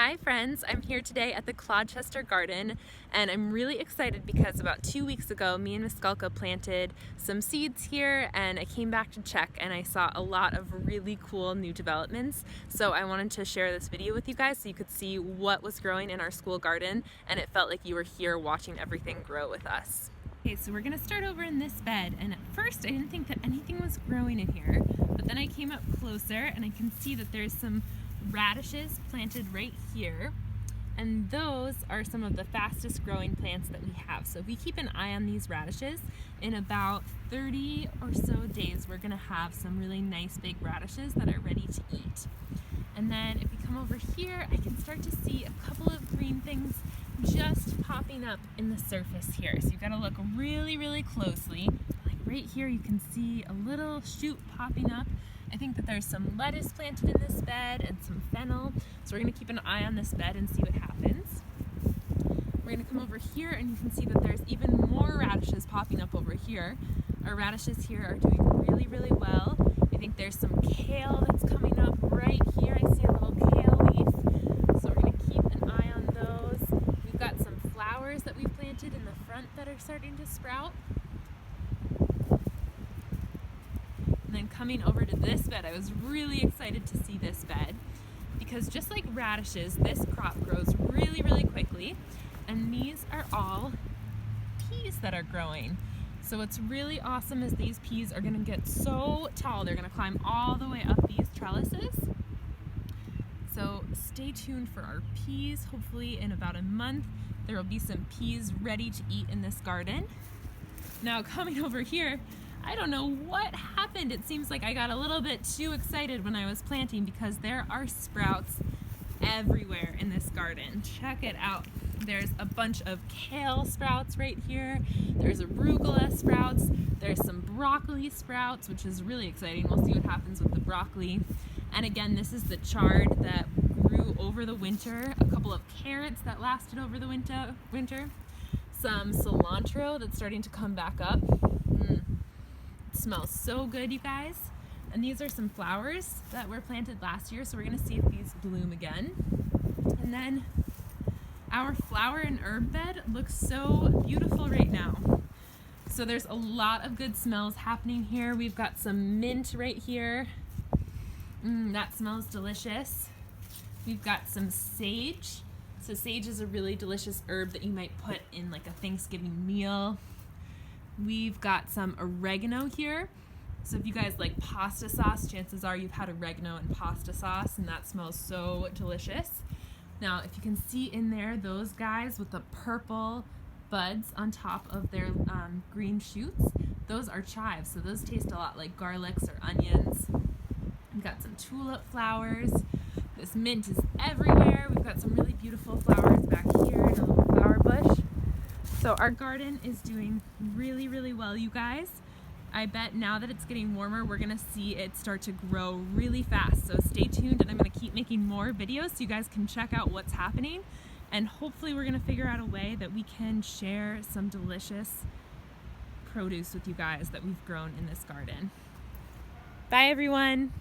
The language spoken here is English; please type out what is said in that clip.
Hi friends, I'm here today at the Claude garden and I'm really excited because about 2 weeks ago me and Miss Skalka planted some seeds here and I came back to check and I saw a lot of really cool new developments. So I wanted to share this video with you guys so you could see what was growing in our school garden and it felt like you were here watching everything grow with us. Okay, so we're gonna start over in this bed, and at first I didn't think that anything was growing in here, but then I came up closer and I can see that there's some radishes planted right here, and those are some of the fastest growing plants that we have. So if we keep an eye on these radishes, in about 30 or so days we're gonna have some really nice big radishes that are ready to eat. And then if we come over here, I can start to see a couple of green things just popping up in the surface here. So you've got to look really closely. Like right here you can see a little shoot popping up. I think that there's some lettuce planted in this bed and some fennel. So we're going to keep an eye on this bed and see what happens. We're going to come over here and you can see that there's even more radishes popping up over here. Our radishes here are doing really well. I think there's some kale that's coming up right here. I see a little kale leaf. So we're going to keep an eye on those. We've got some flowers that we've planted in the front that are starting to sprout. And then coming over to this bed, I was really excited to see this bed because just like radishes, this crop grows really quickly, and these are all peas that are growing. So what's really awesome is these peas are gonna get so tall, they're gonna climb all the way up these trellises. So stay tuned for our peas. Hopefully in about a month, there will be some peas ready to eat in this garden. Now coming over here, I don't know what happened. It seems like I got a little bit too excited when I was planting because there are sprouts everywhere in this garden. Check it out. There's a bunch of kale sprouts right here. There's arugula sprouts. There's some broccoli sprouts, which is really exciting. We'll see what happens with the broccoli. And again, this is the chard that grew over the winter. A couple of carrots that lasted over the winter. Some cilantro that's starting to come back up. It smells so good, you guys. And these are some flowers that were planted last year, so we're gonna see if these bloom again. And then our flower and herb bed looks so beautiful right now. So there's a lot of good smells happening here. We've got some mint right here. That smells delicious. We've got some sage. So sage is a really delicious herb that you might put in like a Thanksgiving meal. We've got some oregano here. So if you guys like pasta sauce, chances are you've had oregano and pasta sauce, and that smells so delicious. Now, if you can see in there, those guys with the purple buds on top of their green shoots, those are chives. So those taste a lot like garlics or onions. We've got some tulip flowers. This mint is everywhere. We've got some really beautiful flowers back here in a little flower bush. So our garden is doing really well, you guys. I bet now that it's getting warmer, we're gonna see it start to grow really fast. So stay tuned, and I'm gonna keep making more videos so you guys can check out what's happening. And hopefully we're gonna figure out a way that we can share some delicious produce with you guys that we've grown in this garden. Bye everyone.